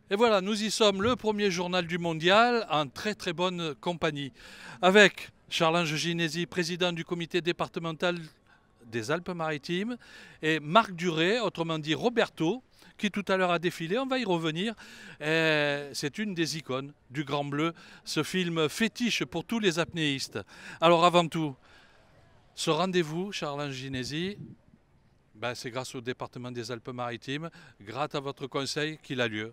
Et voilà, nous y sommes, le premier journal du mondial, en très très bonne compagnie. Avec Charles-Ange Ginesi, président du comité départemental des Alpes-Maritimes, et Marc Duret, autrement dit Roberto, qui tout à l'heure a défilé, on va y revenir. C'est une des icônes du Grand Bleu, ce film fétiche pour tous les apnéistes. Alors avant tout, ce rendez-vous, Charles-Ange Ginesi, ben, c'est grâce au département des Alpes-Maritimes, grâce à votre conseil qu'il a lieu.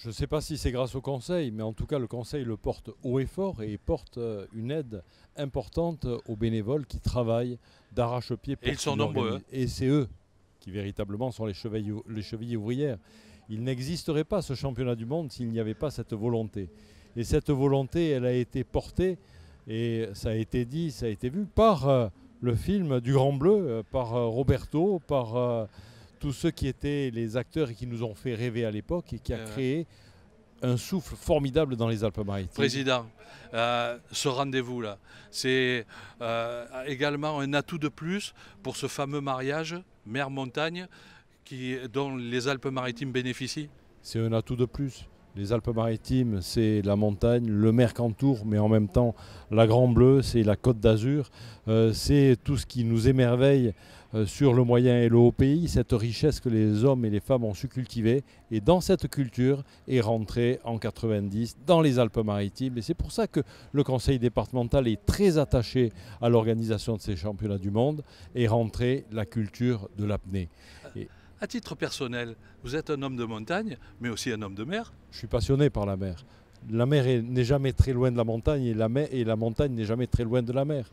Je ne sais pas si c'est grâce au Conseil, mais en tout cas le Conseil le porte haut et fort et porte une aide importante aux bénévoles qui travaillent d'arrache-pied pour Et ils sont nombreux. Et c'est eux qui véritablement sont les chevilles ouvrières. Il n'existerait pas ce championnat du monde s'il n'y avait pas cette volonté. Et cette volonté, elle a été portée, et ça a été dit, ça a été vu par le film du Grand Bleu, par Roberto, par tous ceux qui étaient les acteurs et qui nous ont fait rêver à l'époque et qui a créé un souffle formidable dans les Alpes-Maritimes. Président, ce rendez-vous-là, c'est également un atout de plus pour ce fameux mariage mer-montagne dont les Alpes-Maritimes bénéficient. C'est un atout de plus. Les Alpes-Maritimes, c'est la montagne, le Mercantour, mais en même temps, la Grand Bleu, c'est la Côte d'Azur. C'est tout ce qui nous émerveille sur le moyen et le haut pays, cette richesse que les hommes et les femmes ont su cultiver. Et dans cette culture est rentrée en 90 dans les Alpes-Maritimes. Et c'est pour ça que le conseil départemental est très attaché à l'organisation de ces championnats du monde, est rentrée la culture de l'apnée. À titre personnel, vous êtes un homme de montagne, mais aussi un homme de mer. Je suis passionné par la mer. La mer n'est jamais très loin de la montagne et la montagne n'est jamais très loin de la mer.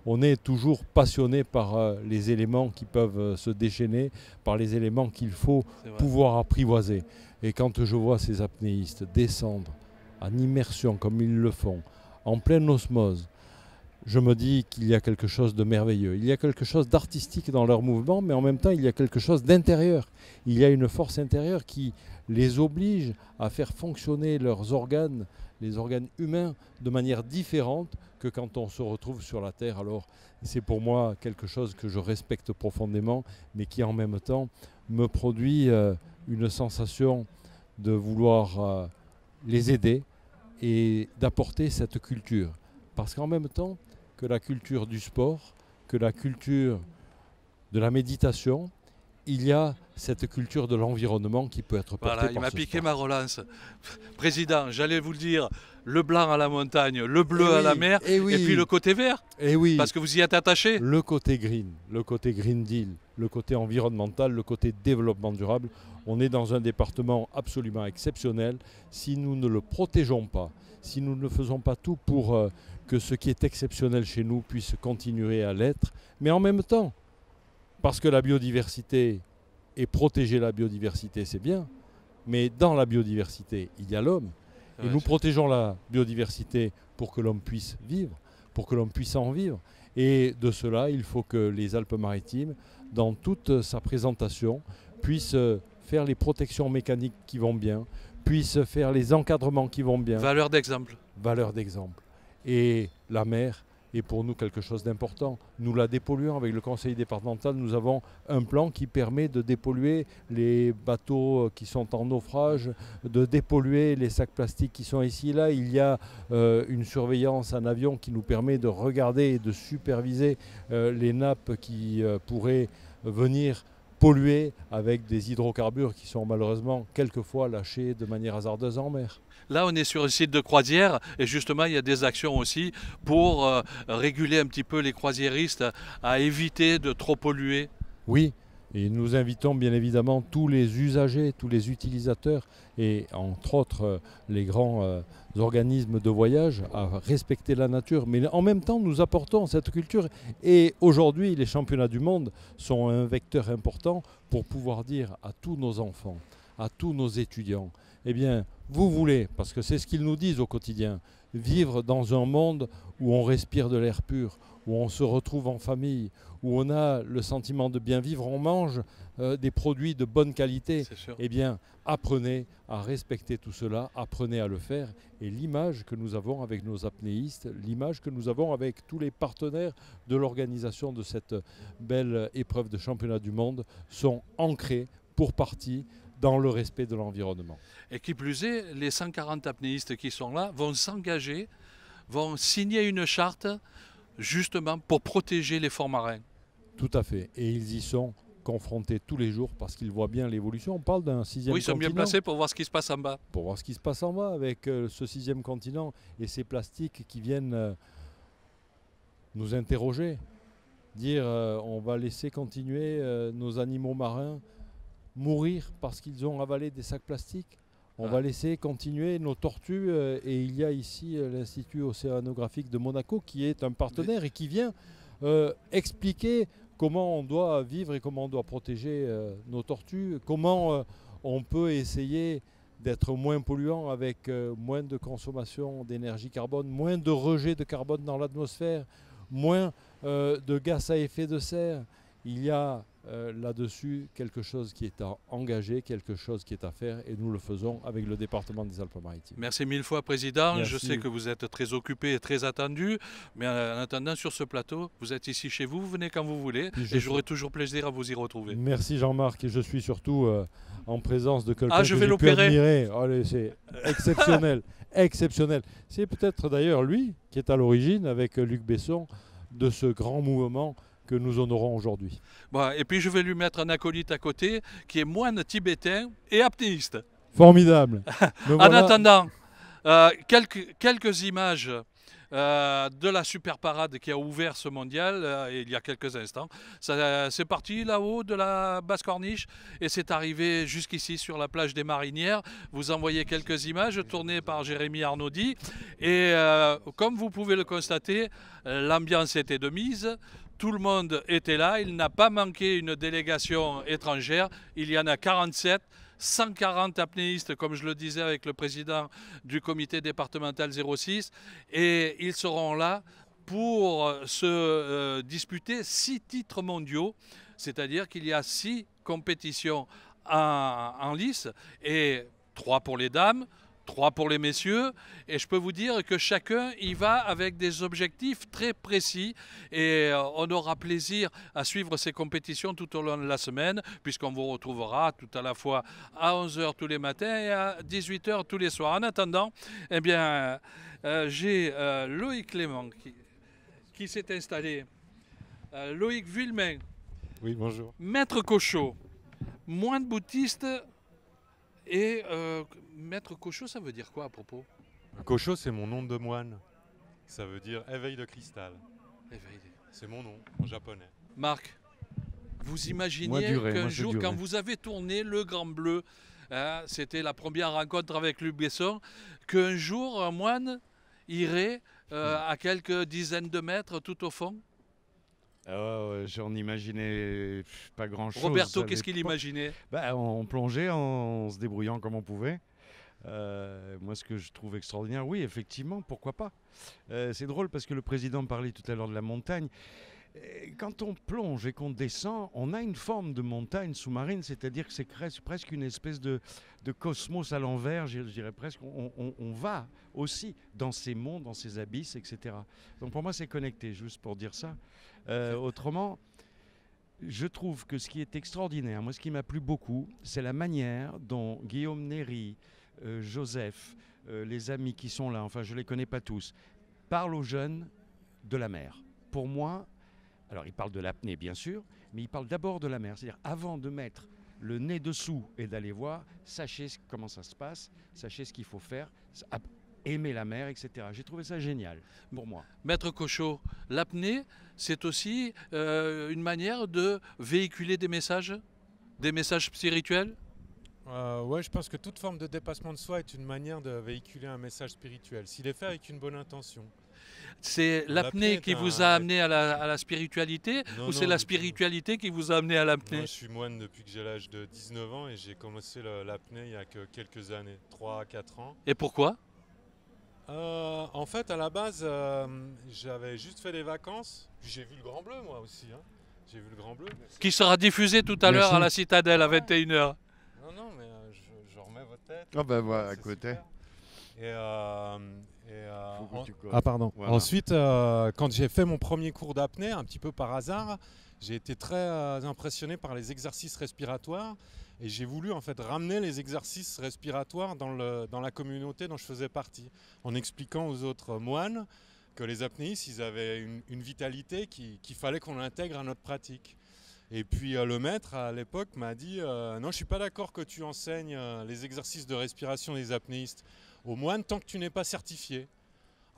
On est toujours passionné par les éléments qui peuvent se déchaîner, par les éléments qu'il faut pouvoir apprivoiser. Et quand je vois ces apnéistes descendre en immersion comme ils le font, en pleine osmose, je me dis qu'il y a quelque chose de merveilleux. Il y a quelque chose d'artistique dans leur mouvement, mais en même temps, il y a quelque chose d'intérieur. Il y a une force intérieure qui les oblige à faire fonctionner leurs organes, les organes humains, de manière différente que quand on se retrouve sur la Terre. Alors, c'est pour moi quelque chose que je respecte profondément, mais qui en même temps me produit une sensation de vouloir les aider et d'apporter cette culture. Parce qu'en même temps, que la culture du sport, que la culture de la méditation, il y a cette culture de l'environnement qui peut être portée voilà, il m'a piqué ma relance. Président, j'allais vous le dire, le blanc à la montagne, le bleu à la mer, et puis le côté vert, parce que vous y êtes attaché. Le côté green, le côté Green Deal, le côté environnemental, le côté développement durable. On est dans un département absolument exceptionnel. Si nous ne le protégeons pas, si nous ne faisons pas tout pour que ce qui est exceptionnel chez nous puisse continuer à l'être, mais en même temps, parce que la biodiversité et protéger la biodiversité, c'est bien, mais dans la biodiversité, il y a l'homme. Et nous protégeons la biodiversité pour que l'homme puisse vivre, pour que l'homme puisse en vivre. Et de cela, il faut que les Alpes-Maritimes, dans toute sa présentation, puissent faire les protections mécaniques qui vont bien, puissent faire les encadrements qui vont bien. Valeur d'exemple. Valeur d'exemple. Et la mer est pour nous quelque chose d'important. Nous la dépolluons avec le conseil départemental. Nous avons un plan qui permet de dépolluer les bateaux qui sont en naufrage, de dépolluer les sacs plastiques qui sont ici et là. Il y a une surveillance en avion qui nous permet de regarder et de superviser les nappes qui pourraient venir polluer avec des hydrocarbures qui sont malheureusement quelquefois lâchés de manière hasardeuse en mer. Là, on est sur un site de croisière et justement, il y a des actions aussi pour réguler un petit peu les croisiéristes à éviter de trop polluer. Oui, et nous invitons bien évidemment tous les usagers, tous les utilisateurs et entre autres les grands organismes de voyage à respecter la nature. Mais en même temps, nous apportons cette culture et aujourd'hui, les championnats du monde sont un vecteur important pour pouvoir dire à tous nos enfants, à tous nos étudiants, eh bien, vous voulez, parce que c'est ce qu'ils nous disent au quotidien, vivre dans un monde où on respire de l'air pur, où on se retrouve en famille, où on a le sentiment de bien vivre, on mange des produits de bonne qualité, eh bien, apprenez à respecter tout cela, apprenez à le faire. Et l'image que nous avons avec nos apnéistes, l'image que nous avons avec tous les partenaires de l'organisation de cette belle épreuve de championnat du monde sont ancrées pour partie dans le respect de l'environnement. Et qui plus est, les 140 apnéistes qui sont là vont s'engager, vont signer une charte justement pour protéger les fonds marins. Tout à fait. Et ils y sont confrontés tous les jours parce qu'ils voient bien l'évolution. On parle d'un 6e continent. Oui, ils sont bien placés pour voir ce qui se passe en bas. Pour voir ce qui se passe en bas avec ce 6e continent et ces plastiques qui viennent nous interroger. Dire on va laisser continuer nos animaux marins mourir parce qu'ils ont avalé des sacs plastiques. On va laisser continuer nos tortues et il y a ici l'Institut océanographique de Monaco qui est un partenaire et qui vient expliquer comment on doit vivre et comment on doit protéger nos tortues, comment on peut essayer d'être moins polluant avec moins de consommation d'énergie carbone, moins de rejet de carbone dans l'atmosphère, moins de gaz à effet de serre. Il y a là-dessus quelque chose qui est à engager, quelque chose qui est à faire et nous le faisons avec le département des Alpes-Maritimes. Merci mille fois, Président. Merci. Je sais que vous êtes très occupé et très attendu, mais en attendant, sur ce plateau, vous êtes ici chez vous, vous venez quand vous voulez et j'aurai toujours plaisir à vous y retrouver. Merci Jean-Marc et je suis surtout en présence de quelqu'un que je vais j'ai pu l'opérer. admirer. Allez, c'est exceptionnel, exceptionnel. C'est peut-être d'ailleurs lui qui est à l'origine, avec Luc Besson, de ce grand mouvement que nous honorons aujourd'hui. Bon, et puis je vais lui mettre un acolyte à côté qui est moine tibétain et apnéiste. Formidable. En attendant, quelques images de la super parade qui a ouvert ce mondial il y a quelques instants. C'est parti là-haut de la basse corniche et c'est arrivé jusqu'ici sur la plage des Marinières. Vous en voyez quelques images tournées par Jérémy Arnaudy et comme vous pouvez le constater, l'ambiance était de mise. Tout le monde était là, il n'a pas manqué une délégation étrangère, il y en a 47, 140 apnéistes, comme je le disais avec le président du comité départemental 06, et ils seront là pour se disputer 6 titres mondiaux, c'est-à-dire qu'il y a 6 compétitions en lice, et 3 pour les dames, 3 pour les messieurs, et je peux vous dire que chacun y va avec des objectifs très précis et on aura plaisir à suivre ces compétitions tout au long de la semaine puisqu'on vous retrouvera tout à la fois à 11 h tous les matins et à 18 h tous les soirs. En attendant, eh bien, j'ai Loïc Clément qui s'est installé, Loïc Villemain, oui, bonjour. Maître Cochot, moine bouddhiste. Et Maître Cochot, ça veut dire quoi à propos? Cochot, c'est mon nom de moine. Ça veut dire éveil de cristal. C'est mon nom en japonais. Marc, vous imaginez qu'un jour, quand vous avez tourné Le Grand Bleu, hein, c'était la première rencontre avec Luc Besson, qu'un jour un moine irait à quelques dizaines de mètres tout au fond? J'en imaginais pas grand-chose. Roberto, qu'est-ce qu'il imaginait? On plongeait en se débrouillant comme on pouvait. Moi, ce que je trouve extraordinaire, oui, effectivement, pourquoi pas. C'est drôle parce que le président parlait tout à l'heure de la montagne. Quand on plonge et qu'on descend, on a une forme de montagne sous-marine, c'est-à-dire que c'est presque une espèce de cosmos à l'envers, je dirais presque. On va aussi dans ces monts, dans ces abysses, etc. Donc pour moi, c'est connecté, juste pour dire ça. Autrement, je trouve que ce qui est extraordinaire, moi ce qui m'a plu beaucoup, c'est la manière dont Guillaume Néry, Joseph, les amis qui sont là, enfin je ne les connais pas tous, parlent aux jeunes de la mer. Pour moi, alors ils parlent de l'apnée bien sûr, mais ils parlent d'abord de la mer. C'est-à-dire avant de mettre le nez dessous et d'aller voir, sachez comment ça se passe, sachez ce qu'il faut faire, aimer la mer, etc. J'ai trouvé ça génial pour moi. Maître Cochot, l'apnée, c'est aussi une manière de véhiculer des messages spirituels? Ouais, je pense que toute forme de dépassement de soi est une manière de véhiculer un message spirituel, s'il est fait avec une bonne intention. C'est l'apnée qui vous a amené à la spiritualité ou c'est la spiritualité qui vous a amené à l'apnée? Moi, je suis moine depuis que j'ai l'âge de 19 ans et j'ai commencé l'apnée il y a que quelques années, 3 à 4 ans. Et pourquoi? En fait, à la base, j'avais juste fait des vacances. J'ai vu le Grand Bleu, moi aussi. Hein. J'ai vu le Grand Bleu. Qui sera diffusé tout à l'heure à la Citadelle à 21 h. Non, mais je remets votre tête. Ah ben voilà, à côté. Pardon. Voilà. Ensuite, quand j'ai fait mon premier cours d'apnée, un petit peu par hasard, j'ai été très impressionné par les exercices respiratoires. Et j'ai voulu en fait ramener les exercices respiratoires dans la communauté dont je faisais partie, en expliquant aux autres moines que les apnéistes, ils avaient une vitalité qu'il fallait qu'on intègre à notre pratique. Et puis le maître à l'époque m'a dit non, je ne suis pas d'accord que tu enseignes les exercices de respiration des apnéistes aux moines tant que tu n'es pas certifié.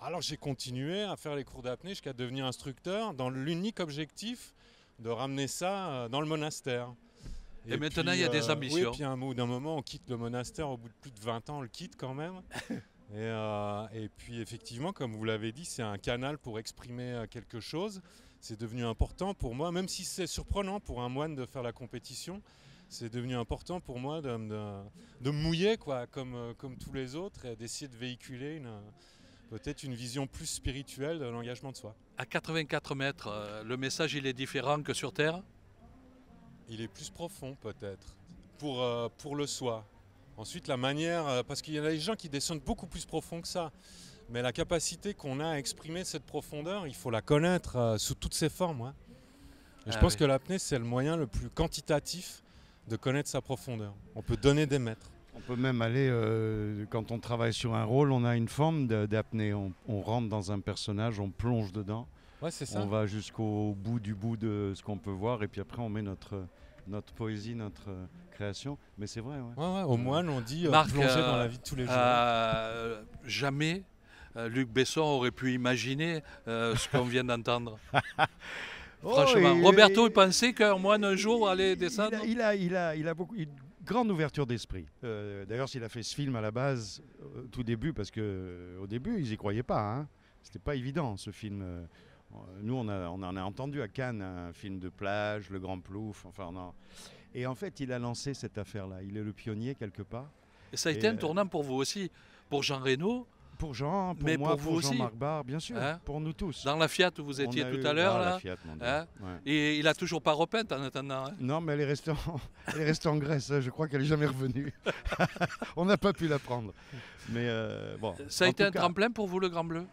Alors j'ai continué à faire les cours d'apnée jusqu'à devenir instructeur dans l'unique objectif de ramener ça dans le monastère. Et maintenant, il y a des ambitions. Oui, puis au bout d'un moment, on quitte le monastère, au bout de plus de 20 ans, on le quitte quand même. Et puis effectivement, comme vous l'avez dit, c'est un canal pour exprimer quelque chose. C'est devenu important pour moi, même si c'est surprenant pour un moine de faire la compétition, c'est devenu important pour moi de me mouiller quoi, comme tous les autres et d'essayer de véhiculer peut-être une vision plus spirituelle de l'engagement de soi. À 84 mètres, le message il est différent que sur Terre? Il est plus profond peut-être, pour le soi. Ensuite la manière, parce qu'il y a des gens qui descendent beaucoup plus profond que ça, mais la capacité qu'on a à exprimer cette profondeur, il faut la connaître sous toutes ses formes. Ouais. Et je pense que l'apnée c'est le moyen le plus quantitatif de connaître sa profondeur. On peut donner des mètres. On peut même aller, quand on travaille sur un rôle, on a une forme d'apnée. On rentre dans un personnage, on plonge dedans. Ouais, c'est ça. On va jusqu'au bout de ce qu'on peut voir et puis après on met notre poésie, notre création. Mais c'est vrai. Ouais. Ouais, au moine, on dit Marc, plonger dans la vie de tous les jours. Jamais Luc Besson aurait pu imaginer ce qu'on vient d'entendre. Franchement, Roberto, il pensait qu'un moine un jour allait descendre. Il a beaucoup. Grande ouverture d'esprit. D'ailleurs, s'il a fait ce film à la base, au tout début, parce qu'au début, ils n'y croyaient pas. Hein. C'était pas évident, ce film. Nous, on en a entendu à Cannes un film de plage, Le Grand Plouf. Enfin, et en fait, il a lancé cette affaire-là. Il est le pionnier quelque part. Et ça a été un tournant pour vous aussi, pour Jean Reno. Pour Jean, pour mais moi, pour Jean-Marc Barr, bien sûr, hein, pour nous tous. Dans la Fiat où vous étiez tout à l'heure, là. La Fiat, mon Dieu. Hein, ouais. Et il n'a toujours pas repeint en attendant. Hein. Non, mais elle est restée en Grèce. Je crois qu'elle n'est jamais revenue. On n'a pas pu la prendre. Mais bon. Ça a été un tremplin pour vous, le Grand Bleu?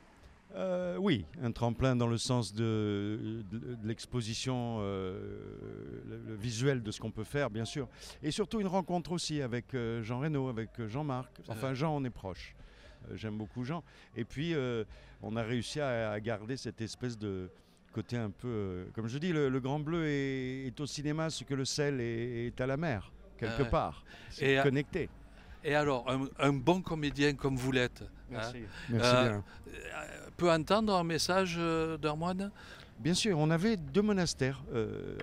Oui, un tremplin dans le sens de l'exposition, le visuel de ce qu'on peut faire, bien sûr. Et surtout une rencontre aussi avec Jean Reno, avec Jean-Marc. Enfin, Jean, on est proche. J'aime beaucoup Jean. Et puis, on a réussi à garder cette espèce de côté un peu... comme je dis, le Grand Bleu est au cinéma ce que le sel est à la mer, quelque part. C'est connecté. Et alors, un bon comédien comme vous l'êtes, merci. Merci bien. Peut entendre un message d'un moine? Bien sûr, on avait 2 monastères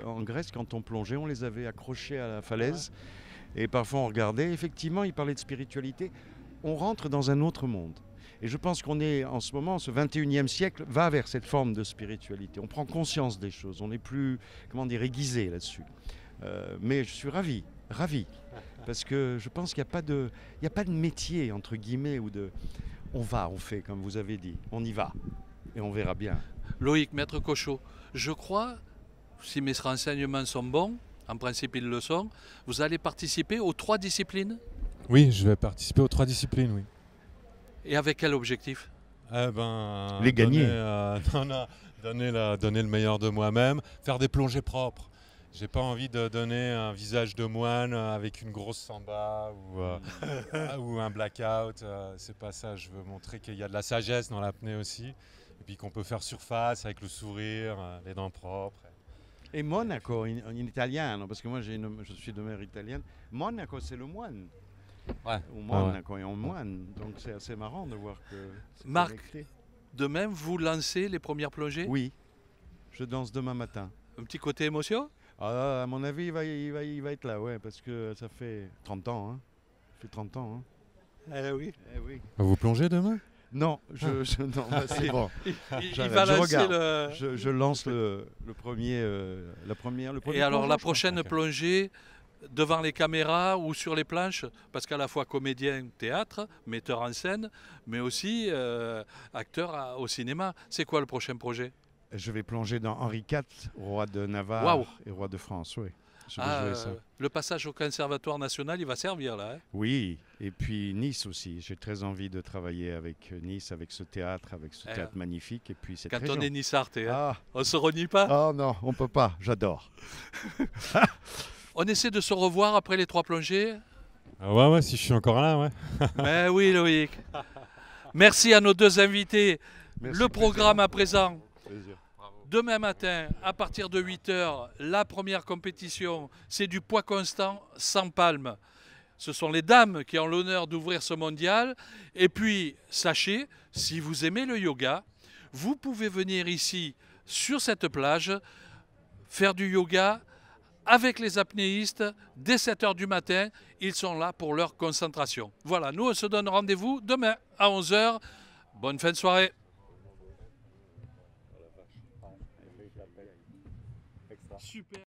en Grèce. Quand on plongeait, on les avait accrochés à la falaise. Ouais. Et parfois, on regardait. Effectivement, ils parlaient de spiritualité. On rentre dans un autre monde. Et je pense qu'on est, en ce moment, ce 21e siècle, va vers cette forme de spiritualité. On prend conscience des choses. On n'est plus, aiguisé là-dessus. Mais je suis ravi. Parce que je pense qu'il n'y a pas de métier, entre guillemets, on fait, comme vous avez dit. On y va. Et on verra bien. Loïc, maître Cochot, je crois, si mes renseignements sont bons, en principe ils le sont, vous allez participer aux 3 disciplines? Oui, je vais participer aux 3 disciplines, oui. Et avec quel objectif? Les gagner. Donner le meilleur de moi-même, faire des plongées propres. J'ai pas envie de donner un visage de moine avec une grosse samba ou un blackout. C'est pas ça. Je veux montrer qu'il y a de la sagesse dans l'apnée aussi. Et puis qu'on peut faire surface avec le sourire, les dents propres. Et Monaco, en italien, parce que moi je suis de mère italienne. Monaco, c'est le moine. Ouais. Ou Monaco est en moine. Donc c'est assez marrant de voir que. Marc, de même, vous lancez les premières plongées? Oui. Je danse demain matin. Un petit côté émotion? À mon avis, il va être là, ouais, parce que ça fait 30 ans. Hein. Ça fait 30 ans. Hein. Eh oui. Vous plongez demain? Non, non, c'est bon. Il va lancer je lance le premier. Et alors la prochaine plongée devant les caméras ou sur les planches, parce qu'à la fois comédien théâtre, metteur en scène, mais aussi acteur au cinéma. C'est quoi le prochain projet? Je vais plonger dans Henri IV, roi de Navarre et roi de France, oui. Le passage au Conservatoire national, il va servir là. Hein? Oui, et puis Nice aussi. J'ai très envie de travailler avec Nice, avec ce théâtre magnifique. Et puis cette Quand région. On est Nissartais, on se renie pas? Oh non, on peut pas. J'adore. On essaie de se revoir après les 3 plongées. Ah ouais, si je suis encore là, ouais. Mais oui, Loïc. Merci à nos 2 invités. Merci, Le programme à présent. Plaisir. Demain matin, à partir de 8 h, la première compétition, c'est du poids constant sans palme. Ce sont les dames qui ont l'honneur d'ouvrir ce mondial. Et puis, sachez, si vous aimez le yoga, vous pouvez venir ici, sur cette plage, faire du yoga avec les apnéistes dès 7 h du matin. Ils sont là pour leur concentration. Voilà, nous on se donne rendez-vous demain à 11 h. Bonne fin de soirée. Super.